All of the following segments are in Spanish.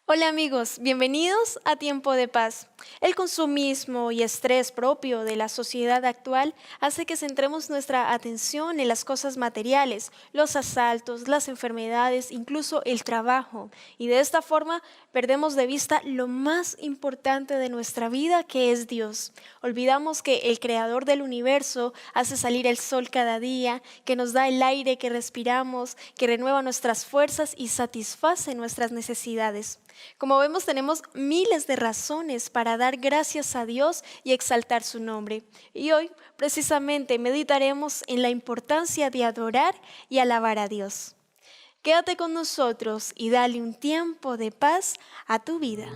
Hola amigos, bienvenidos a Tiempo de Paz. El consumismo y estrés propio de la sociedad actual hace que centremos nuestra atención en las cosas materiales, los asaltos, las enfermedades, incluso el trabajo. Y de esta forma perdemos de vista lo más importante de nuestra vida, que es Dios. Olvidamos que el creador del universo hace salir el sol cada día, que nos da el aire que respiramos, que renueva nuestras fuerzas y satisface nuestras necesidades. Como vemos, tenemos miles de razones para dar gracias a Dios y exaltar su nombre. Y hoy, precisamente, meditaremos en la importancia de adorar y alabar a Dios. Quédate con nosotros y dale un tiempo de paz a tu vida.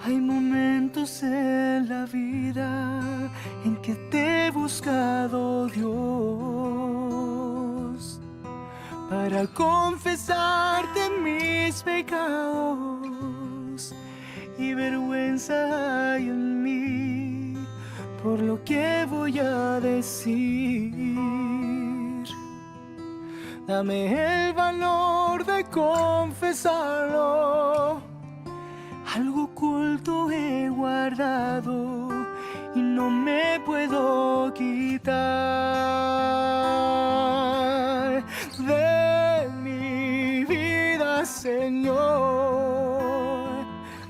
Hay momentos en la vida en que te he buscado, Dios, para confesarte mis pecados, y vergüenza hay en mí por lo que voy a decir. Dame el valor de confesarlo. Algo oculto he guardado y no me puedo quitar de mi vida, Señor.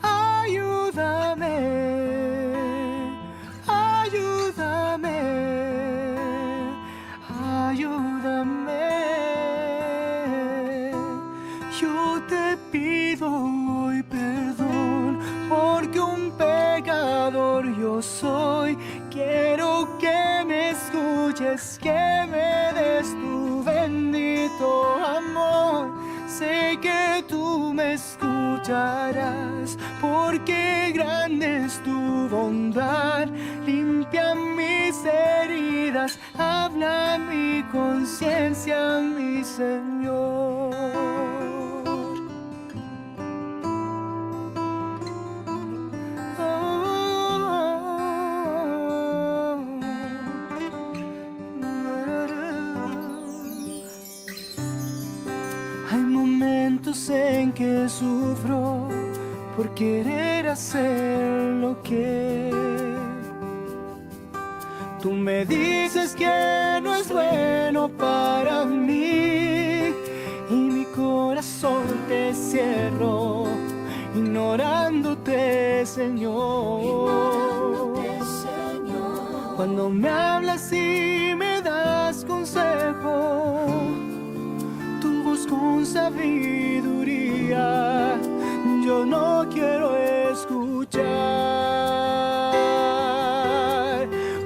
Ayúdame, ayúdame, ayúdame. Yo te pido hoy perdón, porque un pecador yo soy. Quiero que me escuches, que me des tu bendito amor. Sé que tú me escucharás, porque grande es tu bondad. Limpia mis heridas, habla mi conciencia, mi Señor. Hay momentos en que sufro por querer hacer lo que tú me dices que no es bueno para mí, y mi corazón te cierro, ignorándote, Señor. Cuando me hablas y me das consejo, tu voz con sabiduría, yo no quiero escuchar.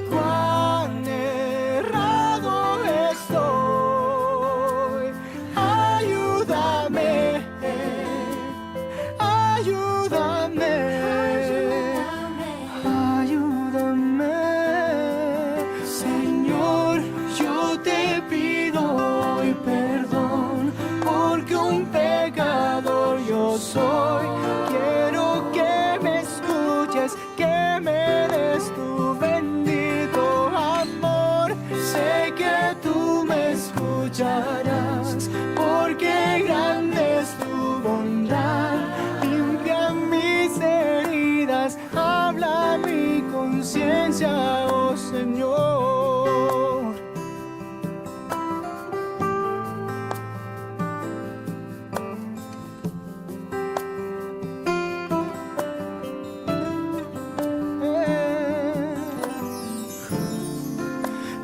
Cuán errado estoy. Ayúdame, ayúdame, ayúdame. Señor, yo te pido hoy perdón, porque un pecador yo soy. Quiero que me escuches, que me des tu bendito amor. Sé que tú me escucharás, porque grande es tu bondad. Limpia mis heridas, habla mi conciencia, oh Señor.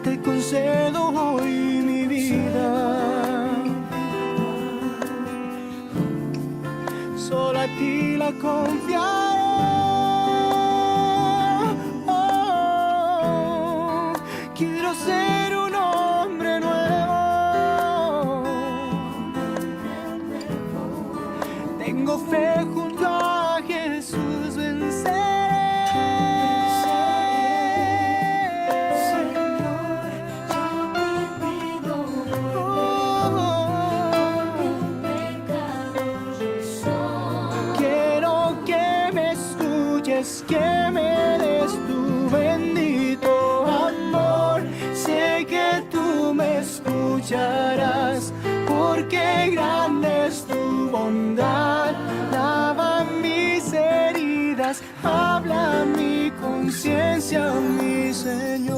Te concedo hoy mi vida, solo a ti la confiaré. Quiero y es que me des tu bendito amor. Sé que tú me escucharás, porque grande es tu bondad. Lava mis heridas, habla mi conciencia, mi Señor.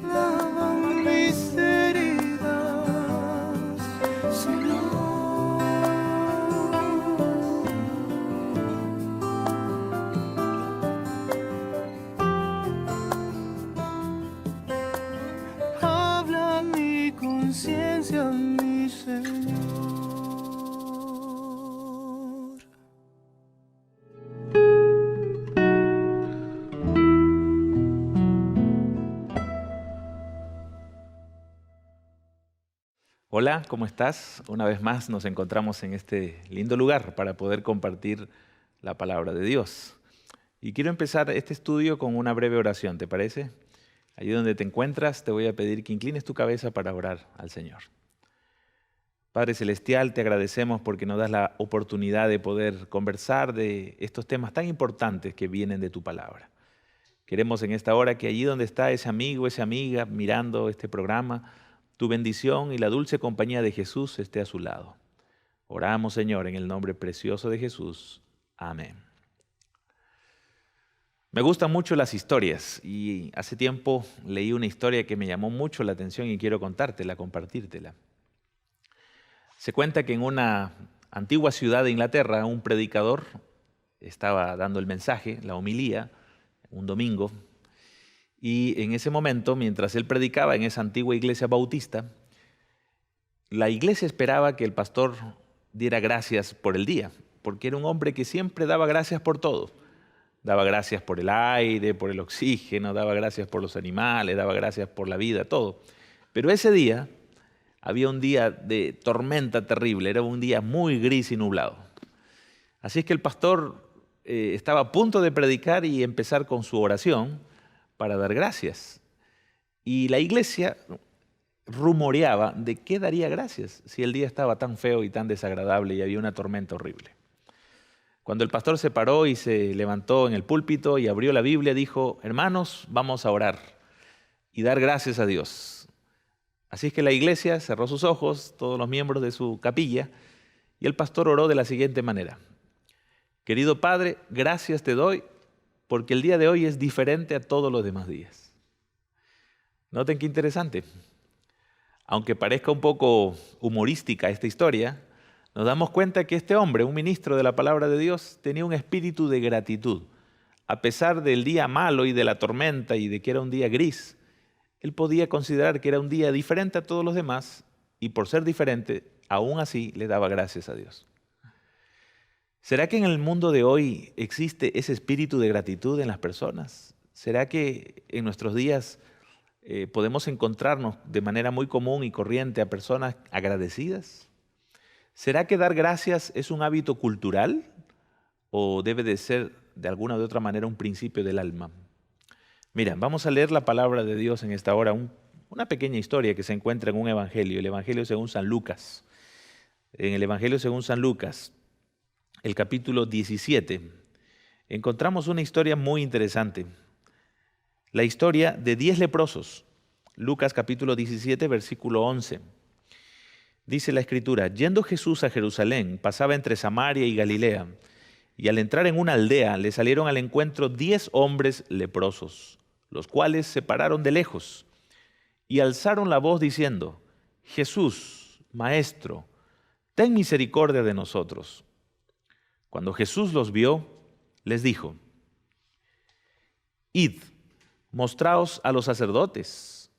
Lava mis heridas, Señor. Habla mi conciencia, mi Señor. Hola, ¿cómo estás? Una vez más nos encontramos en este lindo lugar para poder compartir la palabra de Dios. Y quiero empezar este estudio con una breve oración, ¿te parece? Allí donde te encuentras, te voy a pedir que inclines tu cabeza para orar al Señor. Padre Celestial, te agradecemos porque nos das la oportunidad de poder conversar de estos temas tan importantes que vienen de tu palabra. Queremos en esta hora que allí donde está ese amigo, esa amiga mirando este programa, tu bendición y la dulce compañía de Jesús esté a su lado. Oramos, Señor, en el nombre precioso de Jesús. Amén. Me gustan mucho las historias y hace tiempo leí una historia que me llamó mucho la atención y quiero contártela, compartírtela. Se cuenta que en una antigua ciudad de Inglaterra un predicador estaba dando el mensaje, la homilía, un domingo, y en ese momento, mientras él predicaba en esa antigua iglesia bautista, la iglesia esperaba que el pastor diera gracias por el día, porque era un hombre que siempre daba gracias por todo. Daba gracias por el aire, por el oxígeno, daba gracias por los animales, daba gracias por la vida, todo. Pero ese día había un día de tormenta terrible, era un día muy gris y nublado. Así es que el pastor estaba a punto de predicar y empezar con su oración para dar gracias. Y la iglesia rumoreaba de qué daría gracias si el día estaba tan feo y tan desagradable y había una tormenta horrible. Cuando el pastor se paró y se levantó en el púlpito y abrió la Biblia, dijo: hermanos, vamos a orar y dar gracias a Dios. Así es que la iglesia cerró sus ojos, todos los miembros de su capilla, y el pastor oró de la siguiente manera: querido Padre, gracias te doy porque el día de hoy es diferente a todos los demás días. Noten qué interesante. Aunque parezca un poco humorística esta historia, nos damos cuenta que este hombre, un ministro de la palabra de Dios, tenía un espíritu de gratitud. A pesar del día malo y de la tormenta y de que era un día gris, él podía considerar que era un día diferente a todos los demás y por ser diferente, aún así le daba gracias a Dios. ¿Será que en el mundo de hoy existe ese espíritu de gratitud en las personas? ¿Será que en nuestros días podemos encontrarnos de manera muy común y corriente a personas agradecidas? ¿Será que dar gracias es un hábito cultural o debe de ser de alguna u otra manera un principio del alma? Mira, vamos a leer la palabra de Dios en esta hora, una pequeña historia que se encuentra en un evangelio, el Evangelio según San Lucas. En el Evangelio según San Lucas, el capítulo 17, encontramos una historia muy interesante. La historia de 10 leprosos. Lucas capítulo 17, versículo 11. Dice la Escritura: yendo Jesús a Jerusalén, pasaba entre Samaria y Galilea, y al entrar en una aldea le salieron al encuentro 10 hombres leprosos, los cuales se pararon de lejos y alzaron la voz diciendo: Jesús, Maestro, ten misericordia de nosotros. Cuando Jesús los vio, les dijo: id, mostraos a los sacerdotes.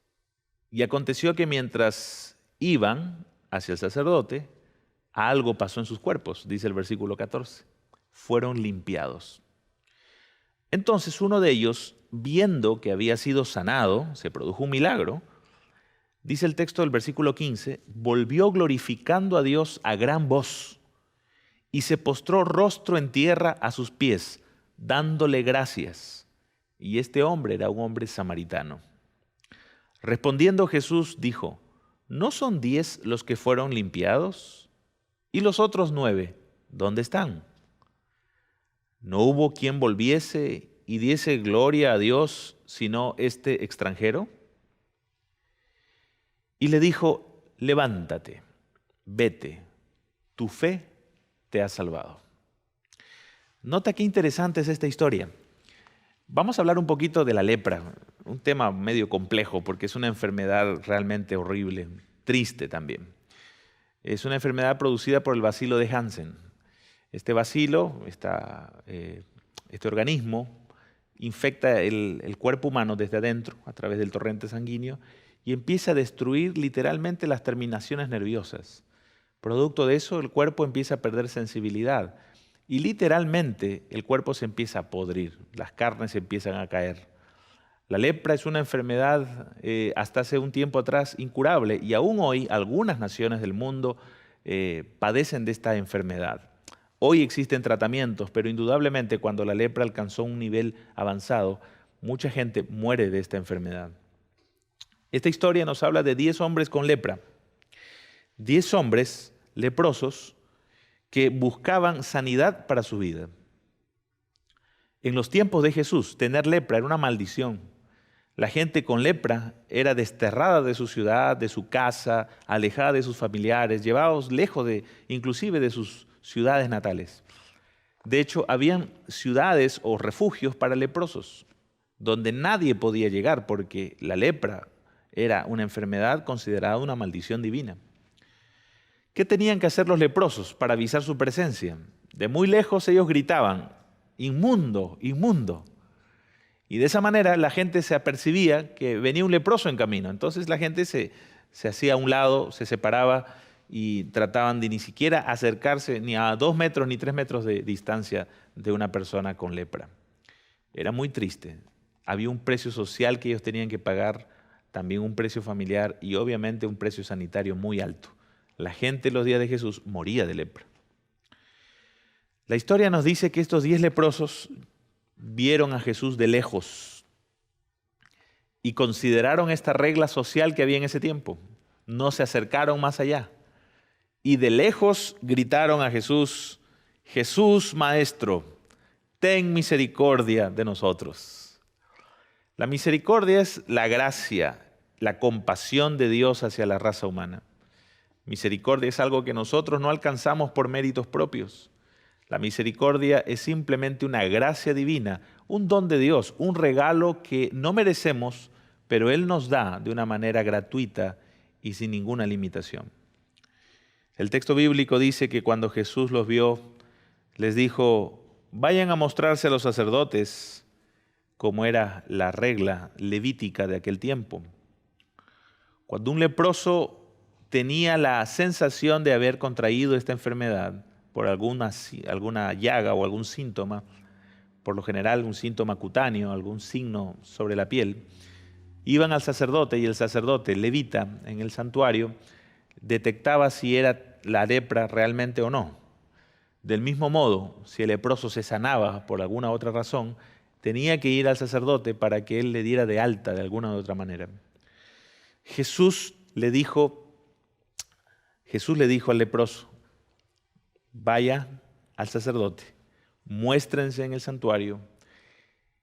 Y aconteció que mientras iban hacia el sacerdote, algo pasó en sus cuerpos, dice el versículo 14. Fueron limpiados. Entonces uno de ellos, viendo que había sido sanado, se produjo un milagro, dice el texto del versículo 15, volvió glorificando a Dios a gran voz y se postró rostro en tierra a sus pies, dándole gracias. Y este hombre era un hombre samaritano. Respondiendo Jesús dijo: ¿no son 10 los que fueron limpiados? ¿Y los otros 9, dónde están? ¿No hubo quien volviese y diese gloria a Dios sino este extranjero? Y le dijo, levántate, vete, tu fe te ha salvado. Nota qué interesante es esta historia. Vamos a hablar un poquito de la lepra, un tema medio complejo porque es una enfermedad realmente horrible, triste también. Es una enfermedad producida por el bacilo de Hansen. Este bacilo, este organismo, infecta el cuerpo humano desde adentro a través del torrente sanguíneo y empieza a destruir literalmente las terminaciones nerviosas. Producto de eso, el cuerpo empieza a perder sensibilidad. Y literalmente el cuerpo se empieza a podrir, las carnes empiezan a caer. La lepra es una enfermedad hasta hace un tiempo atrás incurable y aún hoy algunas naciones del mundo padecen de esta enfermedad. Hoy existen tratamientos, pero indudablemente cuando la lepra alcanzó un nivel avanzado, mucha gente muere de esta enfermedad. Esta historia nos habla de 10 hombres con lepra, 10 hombres leprosos que buscaban sanidad para su vida. En los tiempos de Jesús, tener lepra era una maldición. La gente con lepra era desterrada de su ciudad, de su casa, alejada de sus familiares, llevados lejos inclusive de sus ciudades natales. De hecho, habían ciudades o refugios para leprosos, donde nadie podía llegar porque la lepra era una enfermedad considerada una maldición divina. ¿Qué tenían que hacer los leprosos para avisar su presencia? De muy lejos ellos gritaban, inmundo, inmundo. Y de esa manera la gente se apercibía que venía un leproso en camino. Entonces la gente se hacía a un lado, se separaba y trataban de ni siquiera acercarse ni a 2 metros ni 3 metros de distancia de una persona con lepra. Era muy triste. Había un precio social que ellos tenían que pagar, también un precio familiar y obviamente un precio sanitario muy alto. La gente en los días de Jesús moría de lepra. La historia nos dice que estos 10 leprosos vieron a Jesús de lejos y consideraron esta regla social que había en ese tiempo. No se acercaron más allá. Y de lejos gritaron a Jesús, Jesús Maestro, ten misericordia de nosotros. La misericordia es la gracia, la compasión de Dios hacia la raza humana. Misericordia es algo que nosotros no alcanzamos por méritos propios. La misericordia es simplemente una gracia divina, un don de Dios, un regalo que no merecemos, pero Él nos da de una manera gratuita y sin ninguna limitación. El texto bíblico dice que cuando Jesús los vio, les dijo, vayan a mostrarse a los sacerdotes, como era la regla levítica de aquel tiempo. Cuando un leproso tenía la sensación de haber contraído esta enfermedad por alguna llaga o algún síntoma, por lo general un síntoma cutáneo, algún signo sobre la piel, iban al sacerdote y el sacerdote levita en el santuario detectaba si era la lepra realmente o no. Del mismo modo, si el leproso se sanaba por alguna otra razón, tenía que ir al sacerdote para que él le diera de alta de alguna u otra manera. Jesús le dijo al leproso, vaya al sacerdote, muéstrense en el santuario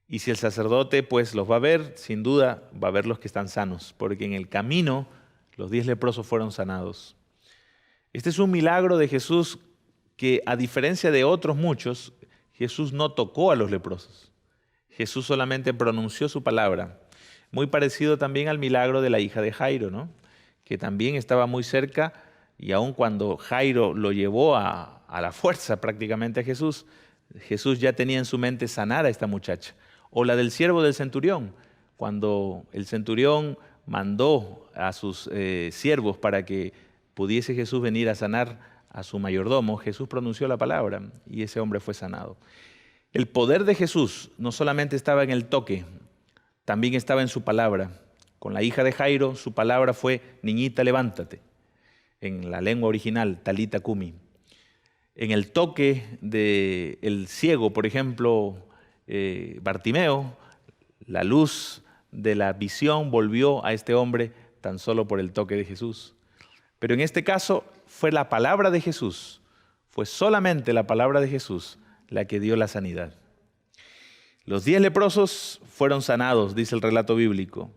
y si el sacerdote pues los va a ver, sin duda va a ver los que están sanos, porque en el camino los 10 leprosos fueron sanados. Este es un milagro de Jesús que a diferencia de otros muchos, Jesús no tocó a los leprosos. Jesús solamente pronunció su palabra. Muy parecido también al milagro de la hija de Jairo, ¿no? Que también estaba muy cerca y aun cuando Jairo lo llevó a la fuerza prácticamente a Jesús, Jesús ya tenía en su mente sanar a esta muchacha. O la del siervo del centurión, cuando el centurión mandó a sus siervos para que pudiese Jesús venir a sanar a su mayordomo, Jesús pronunció la palabra y ese hombre fue sanado. El poder de Jesús no solamente estaba en el toque, también estaba en su palabra. Con la hija de Jairo, su palabra fue, niñita, levántate. En la lengua original, talita cumi. En el toque del ciego, por ejemplo, Bartimeo, la luz de la visión volvió a este hombre tan solo por el toque de Jesús. Pero en este caso fue la palabra de Jesús, fue solamente la palabra de Jesús la que dio la sanidad. Los 10 leprosos fueron sanados, dice el relato bíblico,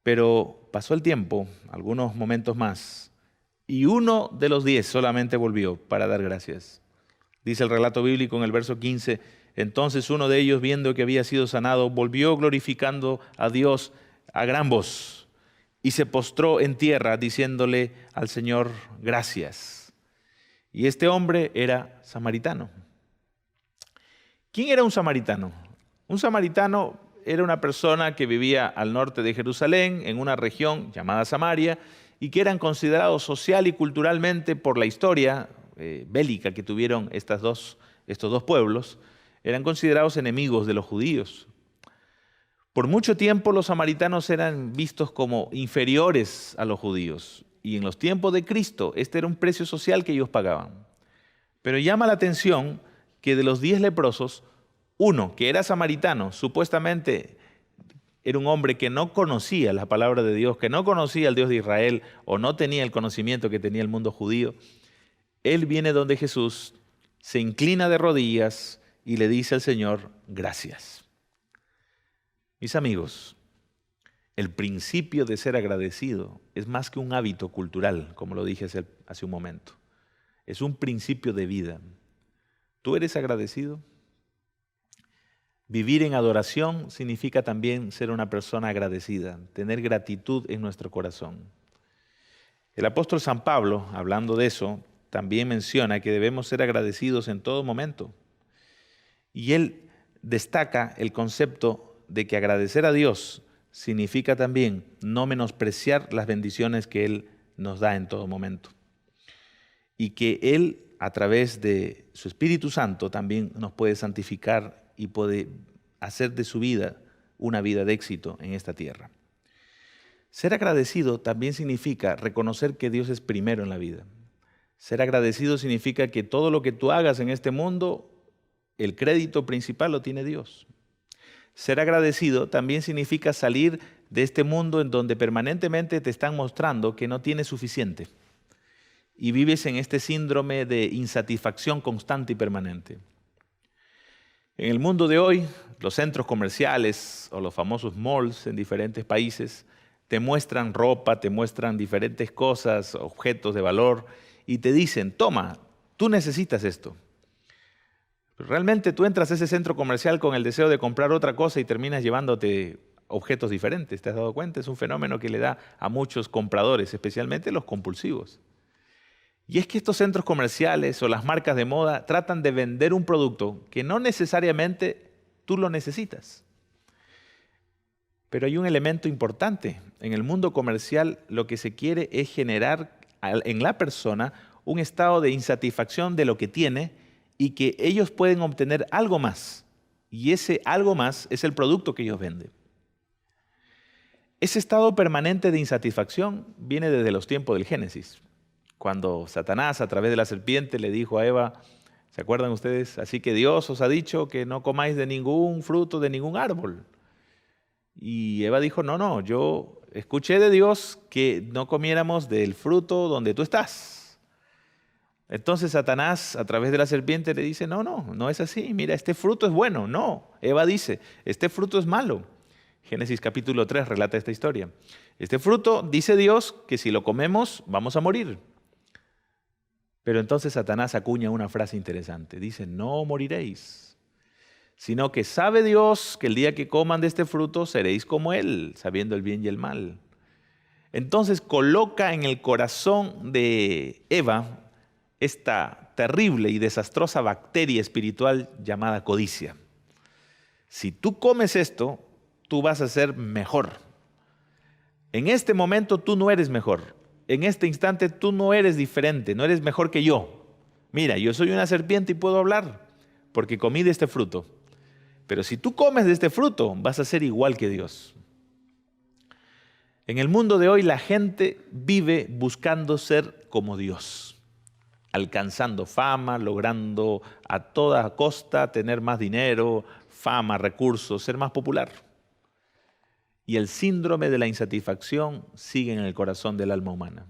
pero pasó el tiempo, algunos momentos más, y uno de los 10 solamente volvió para dar gracias. Dice el relato bíblico en el verso 15, entonces uno de ellos, viendo que había sido sanado, volvió glorificando a Dios a gran voz y se postró en tierra diciéndole al Señor, gracias. Y este hombre era samaritano. ¿Quién era un samaritano? Un samaritano era una persona que vivía al norte de Jerusalén, en una región llamada Samaria, y que eran considerados social y culturalmente por la historia bélica que tuvieron estos dos pueblos, eran considerados enemigos de los judíos. Por mucho tiempo los samaritanos eran vistos como inferiores a los judíos, y en los tiempos de Cristo este era un precio social que ellos pagaban. Pero llama la atención que de los 10 leprosos, uno que era samaritano, supuestamente era un hombre que no conocía la palabra de Dios, que no conocía al Dios de Israel o no tenía el conocimiento que tenía el mundo judío. Él viene donde Jesús, se inclina de rodillas y le dice al Señor, gracias. Mis amigos, el principio de ser agradecido es más que un hábito cultural, como lo dije hace un momento. Es un principio de vida. ¿Tú eres agradecido? Vivir en adoración significa también ser una persona agradecida, tener gratitud en nuestro corazón. El apóstol San Pablo, hablando de eso, también menciona que debemos ser agradecidos en todo momento. Y él destaca el concepto de que agradecer a Dios significa también no menospreciar las bendiciones que Él nos da en todo momento. Y que Él, a través de su Espíritu Santo, también nos puede santificar y puede hacer de su vida una vida de éxito en esta tierra. Ser agradecido también significa reconocer que Dios es primero en la vida. Ser agradecido significa que todo lo que tú hagas en este mundo, el crédito principal lo tiene Dios. Ser agradecido también significa salir de este mundo en donde permanentemente te están mostrando que no tienes suficiente y vives en este síndrome de insatisfacción constante y permanente. En el mundo de hoy, los centros comerciales o los famosos malls en diferentes países te muestran ropa, te muestran diferentes cosas, objetos de valor y te dicen, toma, tú necesitas esto. Realmente tú entras a ese centro comercial con el deseo de comprar otra cosa y terminas llevándote objetos diferentes. ¿Te has dado cuenta? Es un fenómeno que le da a muchos compradores, especialmente los compulsivos. Y es que estos centros comerciales o las marcas de moda tratan de vender un producto que no necesariamente tú lo necesitas. Pero hay un elemento importante. En el mundo comercial lo que se quiere es generar en la persona un estado de insatisfacción de lo que tiene y que ellos pueden obtener algo más. Y ese algo más es el producto que ellos venden. Ese estado permanente de insatisfacción viene desde los tiempos del Génesis. Cuando Satanás, a través de la serpiente, le dijo a Eva, ¿se acuerdan ustedes? Así que Dios os ha dicho que no comáis de ningún fruto, de ningún árbol. Y Eva dijo, no, yo escuché de Dios que no comiéramos del fruto donde tú estás. Entonces Satanás, a través de la serpiente, le dice, no es así. Mira, este fruto es bueno. No, Eva dice, este fruto es malo. Génesis capítulo 3 relata esta historia. Este fruto, dice Dios, que si lo comemos vamos a morir. Pero entonces Satanás acuña una frase interesante. Dice, no moriréis, sino que sabe Dios que el día que coman de este fruto seréis como Él, sabiendo el bien y el mal. Entonces coloca en el corazón de Eva esta terrible y desastrosa bacteria espiritual llamada codicia. Si tú comes esto, tú vas a ser mejor. En este momento tú no eres mejor. En este instante tú no eres diferente, no eres mejor que yo. Mira, yo soy una serpiente y puedo hablar porque comí de este fruto. Pero si tú comes de este fruto, vas a ser igual que Dios. En el mundo de hoy la gente vive buscando ser como Dios, alcanzando fama, logrando a toda costa tener más dinero, fama, recursos, ser más popular. y el síndrome de la insatisfacción sigue en el corazón del alma humana.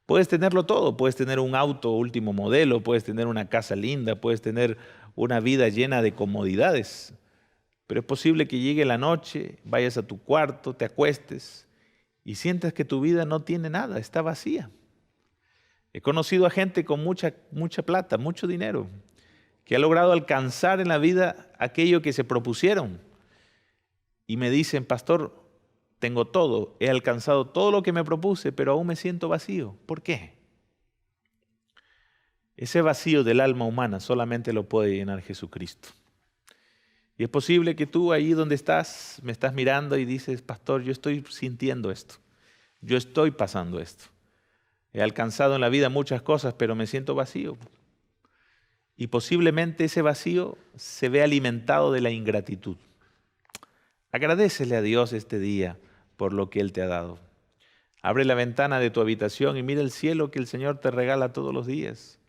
Puedes tenerlo todo, puedes tener un auto último modelo, puedes tener una casa linda, puedes tener una vida llena de comodidades, pero es posible que llegue la noche, vayas a tu cuarto, te acuestes y sientas que tu vida no tiene nada, está vacía. He conocido a gente con mucha plata, mucho dinero, que ha logrado alcanzar en la vida aquello que se propusieron. Y me dicen, pastor, tengo todo, he alcanzado todo lo que me propuse, pero aún me siento vacío. ¿Por qué? Ese vacío del alma humana solamente lo puede llenar Jesucristo. Y es posible que tú ahí donde estás, me estás mirando y dices, pastor, yo estoy sintiendo esto, yo estoy pasando esto. He alcanzado en la vida muchas cosas, pero me siento vacío. Y posiblemente ese vacío se ve alimentado de la ingratitud. Agradécele a Dios este día por lo que Él te ha dado. Abre la ventana de tu habitación y mira el cielo que el Señor te regala todos los días.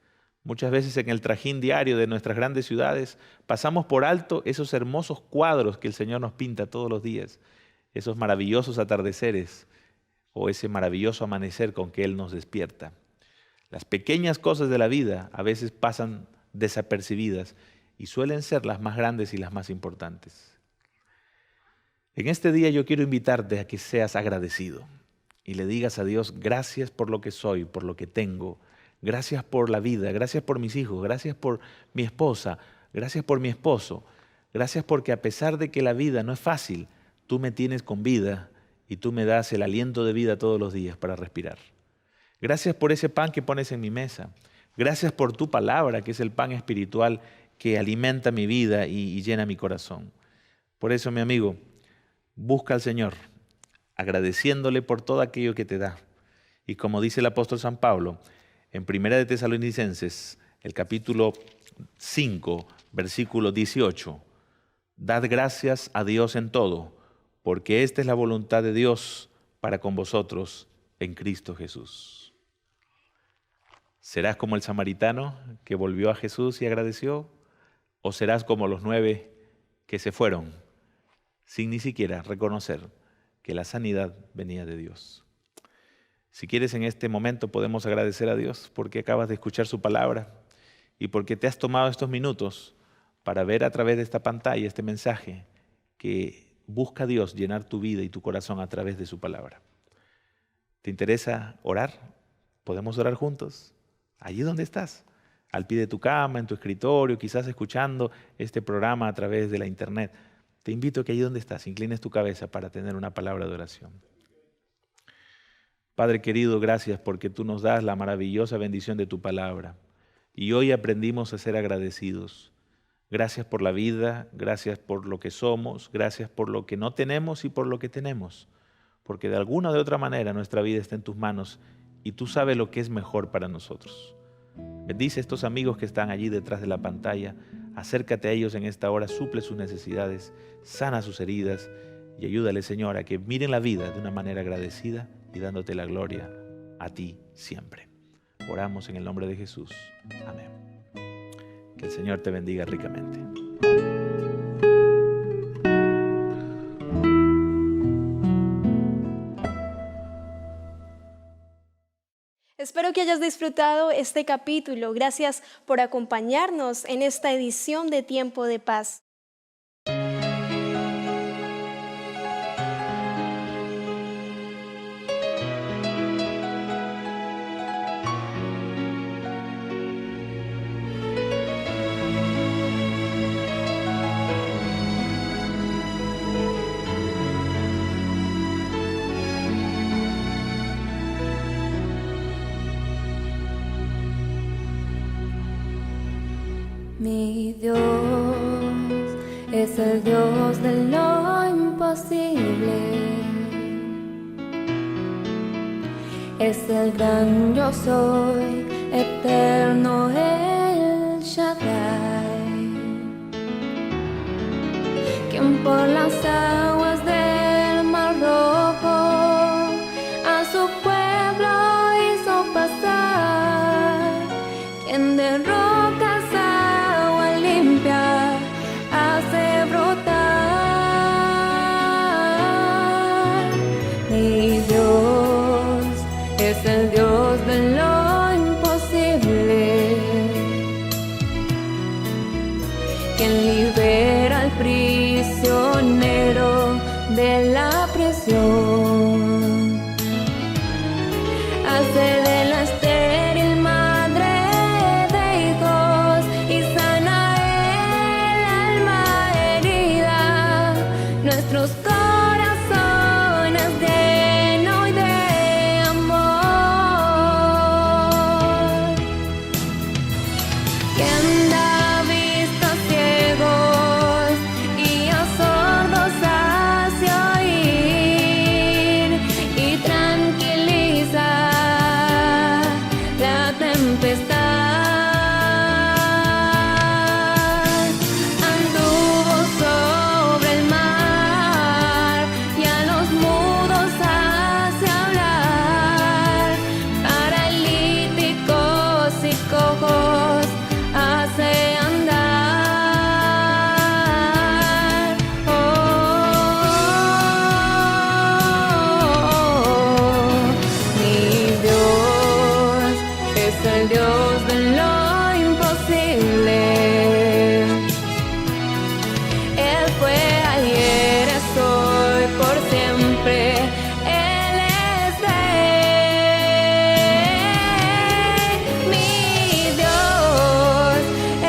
Muchas veces en el trajín diario de nuestras grandes ciudades pasamos por alto esos hermosos cuadros que el Señor nos pinta todos los días, esos maravillosos atardeceres o ese maravilloso amanecer con que Él nos despierta. Las pequeñas cosas de la vida a veces pasan desapercibidas y suelen ser las más grandes y las más importantes. En este día yo quiero invitarte a que seas agradecido y le digas a Dios, gracias por lo que soy, por lo que tengo, gracias por la vida, gracias por mis hijos, gracias por mi esposa, gracias por mi esposo, gracias porque a pesar de que la vida no es fácil, tú me tienes con vida y tú me das el aliento de vida todos los días para respirar. Gracias por ese pan que pones en mi mesa, gracias por tu palabra que es el pan espiritual que alimenta mi vida y llena mi corazón. Por eso, mi amigo, busca al Señor, agradeciéndole por todo aquello que te da. Y como dice el apóstol San Pablo, en 1 de Tesalonicenses, el capítulo 5, versículo 18, dad gracias a Dios en todo, porque esta es la voluntad de Dios para con vosotros en Cristo Jesús. ¿Serás como el samaritano que volvió a Jesús y agradeció? ¿O serás como los 9 que se fueron sin ni siquiera reconocer que la sanidad venía de Dios? Si quieres, en este momento podemos agradecer a Dios porque acabas de escuchar su palabra y porque te has tomado estos minutos para ver a través de esta pantalla este mensaje que busca a Dios llenar tu vida y tu corazón a través de su palabra. ¿Te interesa orar? ¿Podemos orar juntos? Allí donde estás, al pie de tu cama, en tu escritorio, quizás escuchando este programa a través de la internet. Te invito a que allí donde estás, inclines tu cabeza para tener una palabra de oración. Padre querido, gracias porque tú nos das la maravillosa bendición de tu palabra. Y hoy aprendimos a ser agradecidos. Gracias por la vida, gracias por lo que somos, gracias por lo que no tenemos y por lo que tenemos. Porque de alguna o de otra manera nuestra vida está en tus manos y tú sabes lo que es mejor para nosotros. Bendice a estos amigos que están allí detrás de la pantalla. Acércate a ellos en esta hora, suple sus necesidades, sana sus heridas y ayúdale, Señor, a que miren la vida de una manera agradecida y dándote la gloria a ti siempre. Oramos en el nombre de Jesús. Amén. Que el Señor te bendiga ricamente. Espero que hayas disfrutado este capítulo. Gracias por acompañarnos en esta edición de Tiempo de Paz. Mi Dios es el Dios de lo imposible. Es el gran yo soy, eterno el Shaddai, quien por las aguas del Mar Rojo a su pueblo hizo pasar, quien de rocas hace brotar. es el Dios de lo imposible, quien libera al prisionero de la prisión, hace de la estéril madre de hijos y sana el alma herida, nuestros corazones llenos de amor. Quien da vista a ciegos y a sordos hace oír y tranquiliza la tempestad. Anduvo sobre el mar y a los mudos hace hablar, paralíticos y cojos hace andar. Mi Dios es el Dios de lo imposible. Él fue ayer, es hoy, por siempre. Él es Rey. Mi Dios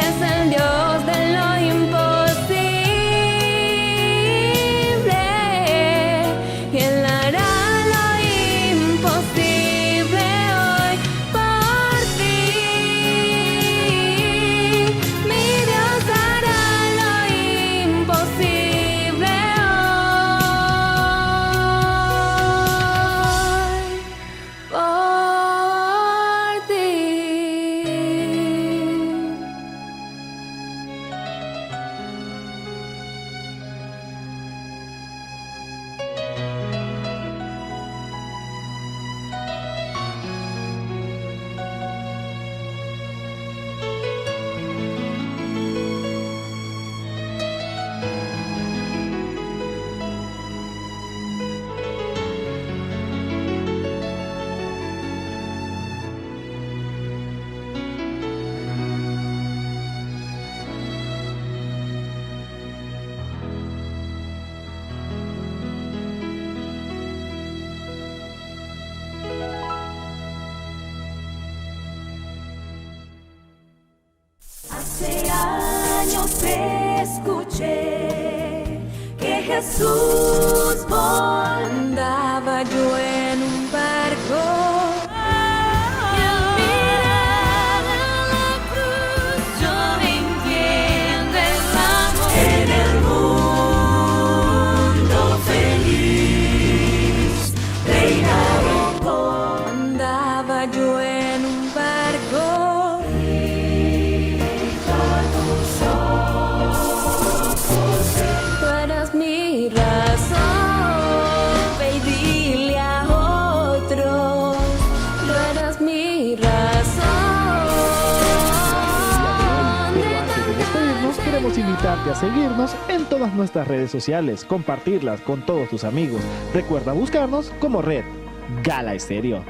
es el Dios de lo imposible. Y Él hará lo imposible hoy por ti. Mi Dios hará lo imposible hoy por ti. Hace años escuché que Jesús Andaba yo en un barco y al mirar a la cruz yo entiendo el amor. en el mundo feliz reinaba por Andaba yo en un barco tú eras mi razón, ve y dile a otros, tú eras mi razón. Pero antes de despedirnos, queremos invitarte a seguirnos en todas nuestras redes sociales, compartirlas con todos tus amigos. Recuerda buscarnos como Red Gala Estéreo.